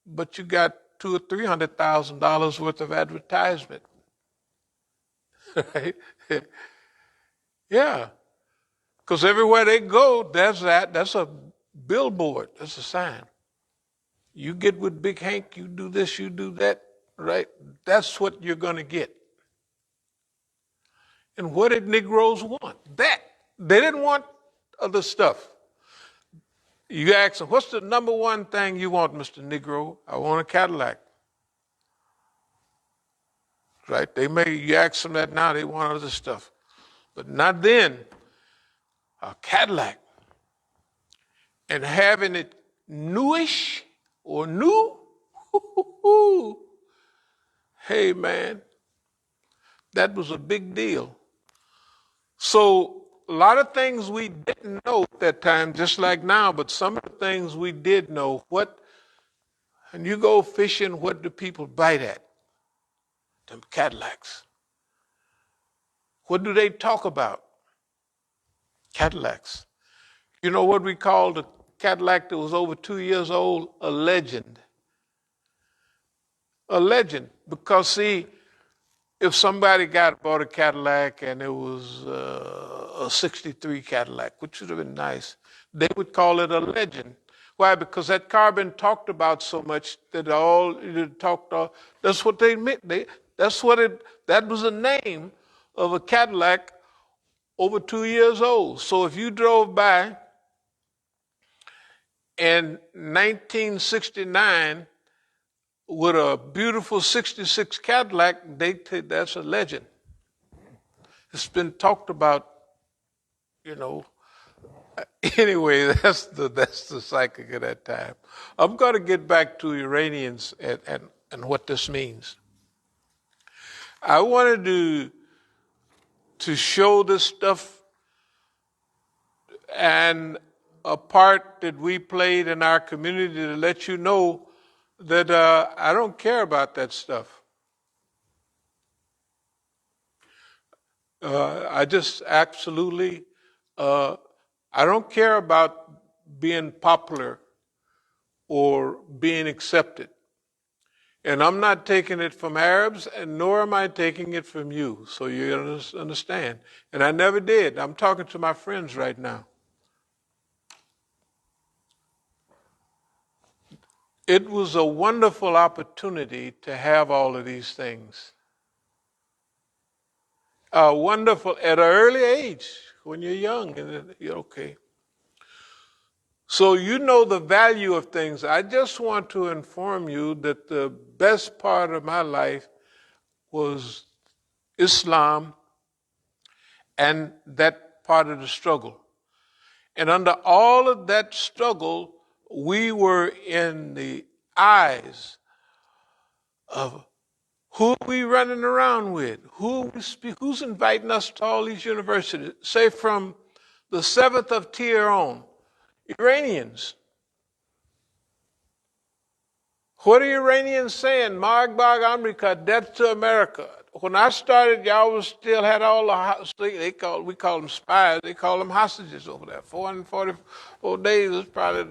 but you got $200,000 or $300,000 worth of advertisement, right? Yeah, because everywhere they go, there's that. That's a billboard. That's a sign. You get with Big Hank, you do this, you do that, right? That's what you're going to get. And what did Negroes want? That. They didn't want other stuff. You ask them, what's the number one thing you want, Mr. Negro? I want a Cadillac. Right? You ask them that now, they want other stuff. But not then. A Cadillac. And having it newish or new, hey man, that was a big deal. So a lot of things we didn't know at that time, just like now, but some of the things we did know. And you go fishing, what do people bite at? Them Cadillacs. What do they talk about? Cadillacs. You know what we call the Cadillac that was over 2 years old? A legend. A legend. Because see, if somebody bought a Cadillac and it was a 63 Cadillac, which would have been nice, they would call it a legend. Why? Because that car been talked about so much that that's what they meant. That was the name of a Cadillac over 2 years old. So if you drove by in 1969 with a beautiful 66 Cadillac, that's a legend. It's been talked about, Anyway, that's the psychic of that time. I'm going to get back to Iranians and what this means. I wanted to show this stuff and a part that we played in our community to let you know that I don't care about that stuff. I just absolutely, I don't care about being popular or being accepted. And I'm not taking it from Arabs, and nor am I taking it from you, so you understand. And I never did. I'm talking to my friends right now. It was a wonderful opportunity to have all of these things. Wonderful at an early age, when you're young, and you're okay. So you know the value of things. I just want to inform you that the best part of my life was Islam and that part of the struggle. And under all of that struggle, we were in the eyes of who we running around with, who's inviting us to all these universities, say from the 7th of Teer on, Iranians. What are Iranians saying? Magbag America, death to America. When I started, y'all still had all the we call them spies, they call them hostages over there. 444 days is probably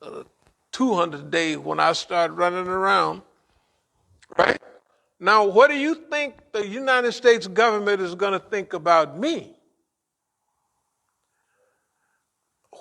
the 200 days when I started running around, right? Now, what do you think the United States government is going to think about me?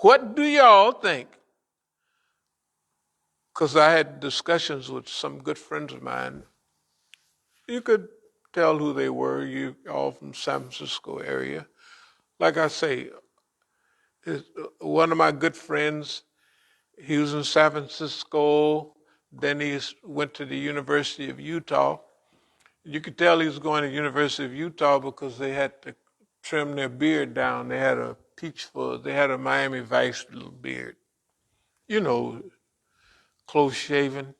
What do y'all think? Because I had discussions with some good friends of mine. You could tell who they were, you all from San Francisco area. Like I say, one of my good friends, he was in San Francisco, then he went to the University of Utah. You could tell he was going to the University of Utah because they had to trim their beard down. They had a they had a Miami Vice little beard. Close shaven,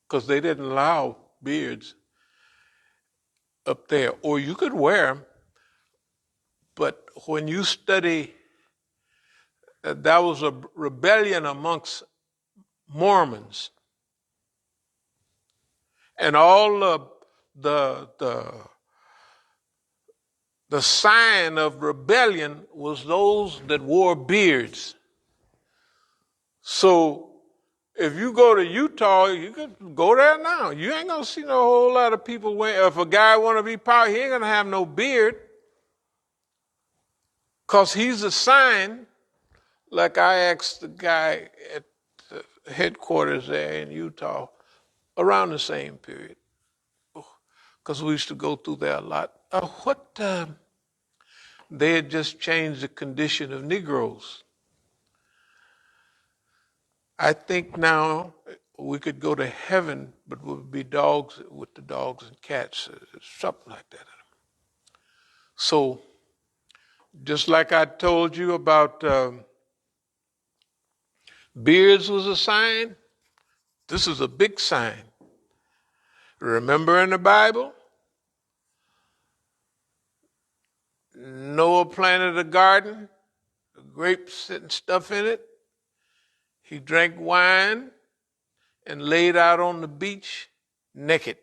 because they didn't allow beards up there. Or you could wear them, but when you study, that was a rebellion amongst Mormons. And all of the sign of rebellion was those that wore beards. So if you go to Utah, you could go there now. You ain't gonna see no whole lot of people wearing. If a guy want to be powerful, he ain't gonna have no beard, cause he's a sign. Like I asked the guy at the headquarters there in Utah around the same period, because we used to go through there a lot. They had just changed the condition of Negroes. I think now we could go to heaven, but we would be dogs with the dogs and cats, something like that. So, just like I told you about beards was a sign, this is a big sign. Remember in the Bible, Noah planted a garden, grapes and stuff in it. He drank wine and laid out on the beach naked.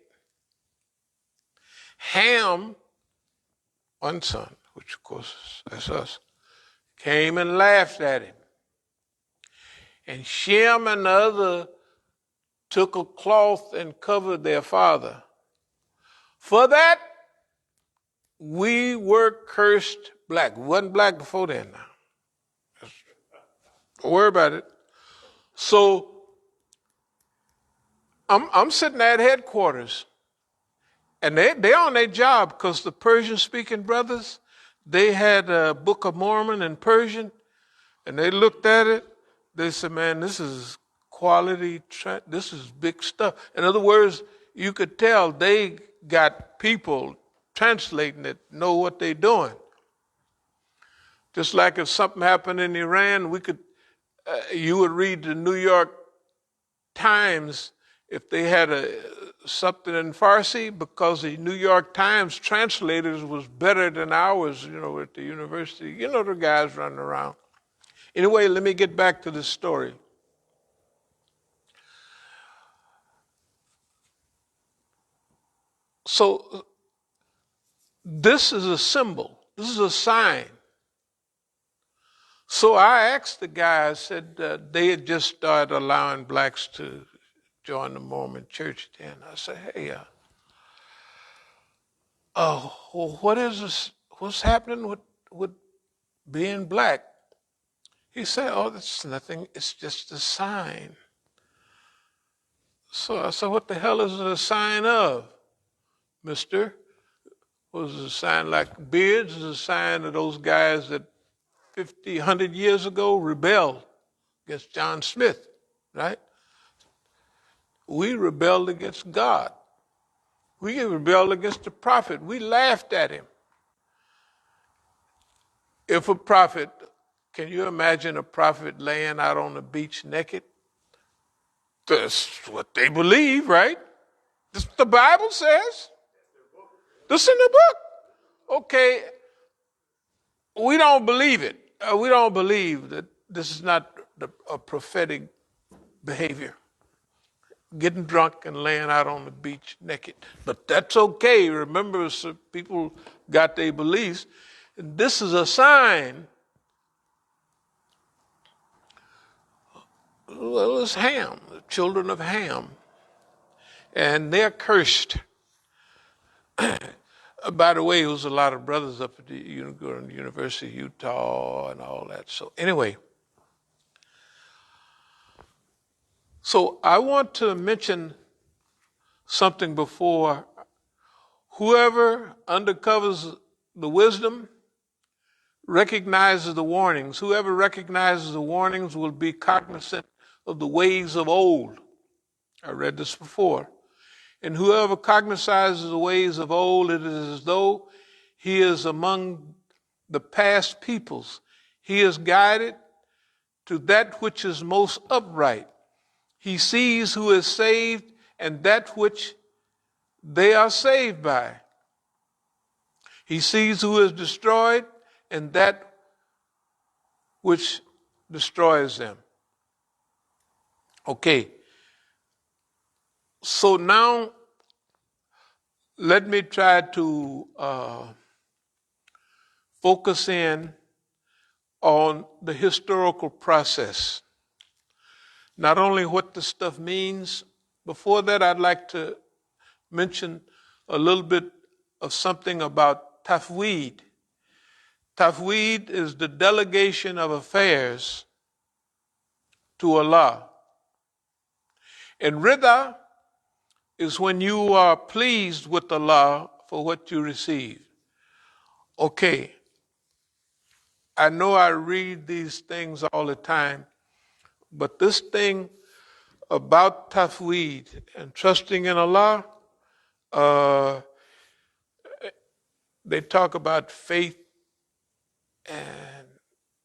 Ham, one son, which of course that's us, came and laughed at him. And Shem and the other took a cloth and covered their father. For that, we were cursed black. We wasn't black before then now. Don't worry about it. So I'm sitting at headquarters, and they're on their job because the Persian-speaking brothers, they had a Book of Mormon in Persian, and they looked at it. They said, man, this is quality, this is big stuff. In other words, you could tell they got people translating it, know what they're doing. Just like if something happened in Iran, you would read the New York Times if they had something in Farsi, because the New York Times translators was better than ours, at the university. The guys running around. Anyway, let me get back to this story. So this is a symbol. This is a sign. So I asked the guy, I said, they had just started allowing blacks to join the Mormon church then. I said, hey, what is this? What's happening with being black? He said, oh, that's nothing. It's just a sign. So I said, what the hell is it a sign of, mister? Was it a sign like beards? Is a sign of those guys that 50, 100 years ago rebelled against John Smith, right? We rebelled against God. We rebelled against the prophet. We laughed at him. If a prophet, can you imagine a prophet laying out on the beach naked? That's what they believe, right? That's what the Bible says. This in the book. Okay, we don't believe it. We don't believe that this is not a prophetic behavior. Getting drunk and laying out on the beach naked. But that's okay. Remember, people got their beliefs. This is a sign. Well, it's Ham, the children of Ham. And they're cursed. By the way, it was a lot of brothers up at the University of Utah and all that. So anyway, so I want to mention something before. Whoever undercovers the wisdom recognizes the warnings. Whoever recognizes the warnings will be cognizant of the ways of old. I read this before. And whoever cognizes the ways of old, it is as though he is among the past peoples. He is guided to that which is most upright. He sees who is saved and that which they are saved by. He sees who is destroyed and that which destroys them. Okay. So now, let me try to focus in on the historical process. not only what the stuff means. Before that, I'd like to mention a little bit of something about tafweed. Tafweed is the delegation of affairs to Allah. And rida is when you are pleased with Allah for what you receive. Okay, I know I read these things all the time, but this thing about tafweed and trusting in Allah, they talk about faith and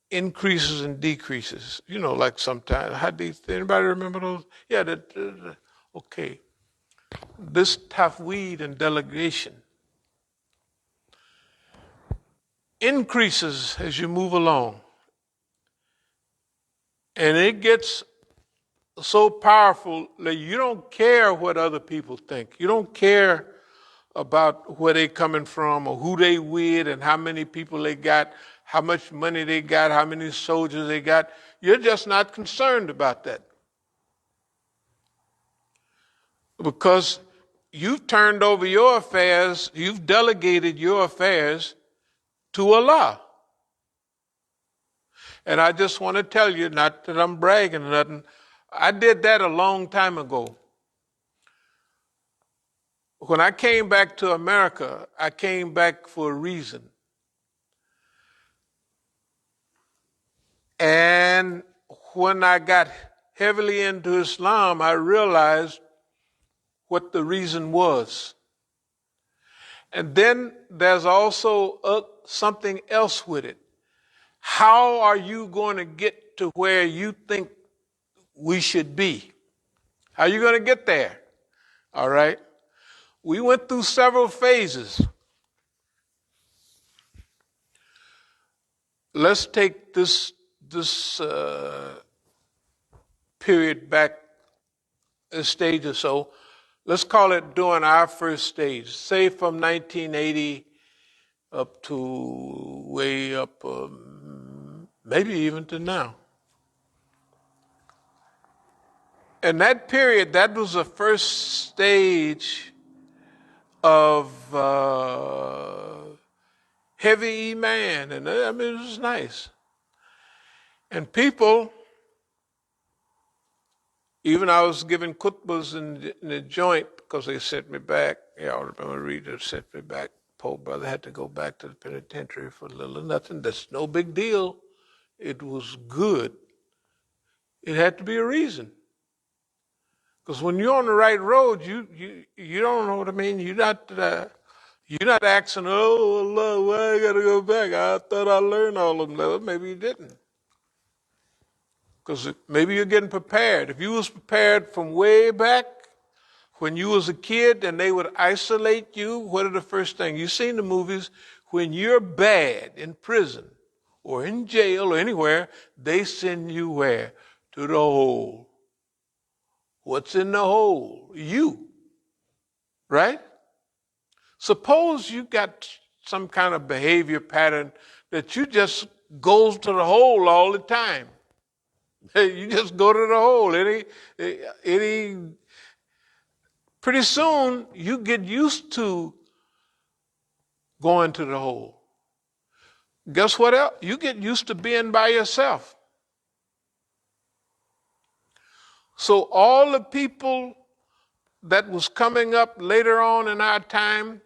increases and decreases. You know, like sometimes hadith. Anybody remember those? Yeah. Okay. This tafweed and delegation increases as you move along, and it gets so powerful that you don't care what other people think. You don't care about where they coming from or who they with and how many people they got, how much money they got, how many soldiers they got. You're just not concerned about that. Because you've turned over your affairs, you've delegated your affairs to Allah. And I just want to tell you, not that I'm bragging or nothing, I did that a long time ago. When I came back to America, I came back for a reason. And when I got heavily into Islam, I realized what the reason was. And then there's also something else with it. How are you going to get to where you think we should be? How are you going to get there? All right. We went through several phases. Let's take this period back a stage or so. Let's call it during our first stage, say from 1980 up to way up, maybe even to now. And that period, that was the first stage of heavy Iman, and I mean, it was nice. And people, even I was giving khutbas in the joint because they sent me back. Yeah, I remember reading, sent me back. Poor brother had to go back to the penitentiary for little or nothing. That's no big deal. It was good. It had to be a reason. Because when you're on the right road, you don't know what I mean. You're not asking, oh Allah, why I gotta go back? I thought I learned all of them. Well, maybe you didn't. Because maybe you're getting prepared. If you was prepared from way back when you was a kid and they would isolate you, what are the first things? You've seen the movies, when you're bad in prison or in jail or anywhere, they send you where? To the hole. What's in the hole? You. Right? Suppose you got some kind of behavior pattern that you just go to the hole all the time. You just go to the hole. Pretty soon you get used to going to the hole. Guess what else? You get used to being by yourself. So all the people that was coming up later on in our time,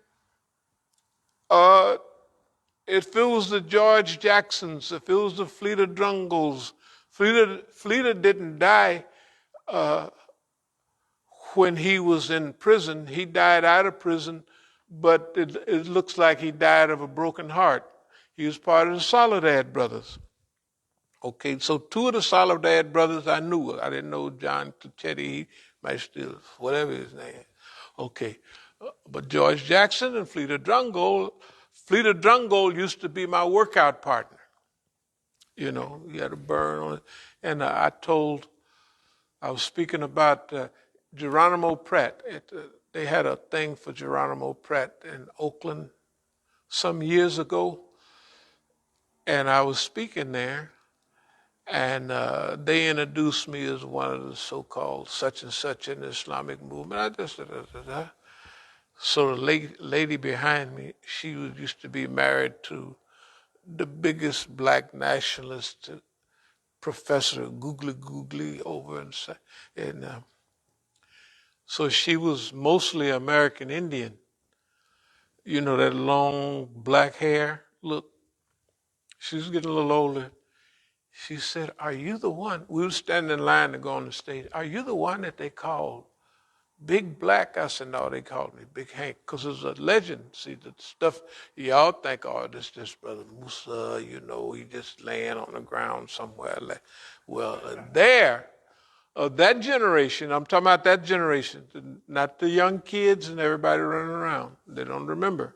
if it was the George Jacksons, if it was the Fleeta Drungles, Fleeta didn't die when he was in prison. He died out of prison, but it looks like he died of a broken heart. He was part of the Soledad brothers. Okay, so two of the Soledad brothers I knew. I didn't know John Chetty, he might still, whatever his name is. Okay, but George Jackson and Fleeta Drungole used to be my workout partner. You know, you had to burn on it. And I was speaking about Geronimo Pratt. They had a thing for Geronimo Pratt in Oakland some years ago. And I was speaking there. And they introduced me as one of the so-called such and such in the Islamic movement. I just So the lady behind me, she used to be married to the biggest black nationalist, Professor Googly over in so she was mostly American Indian. You know, that long black hair look. She was getting a little older. She said, "Are you the one?" We were standing in line to go on the stage. "Are you the one that they called Big Black?" I said, "No, they called me Big Hank because it was a legend." See, the stuff y'all think, "Oh, this brother Musa, you know, he just laying on the ground somewhere." Well, there, of that generation, I'm talking about that generation, not the young kids and everybody running around. They don't remember.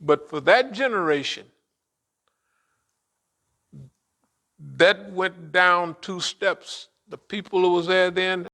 But for that generation, that went down 2 steps. The people who was there then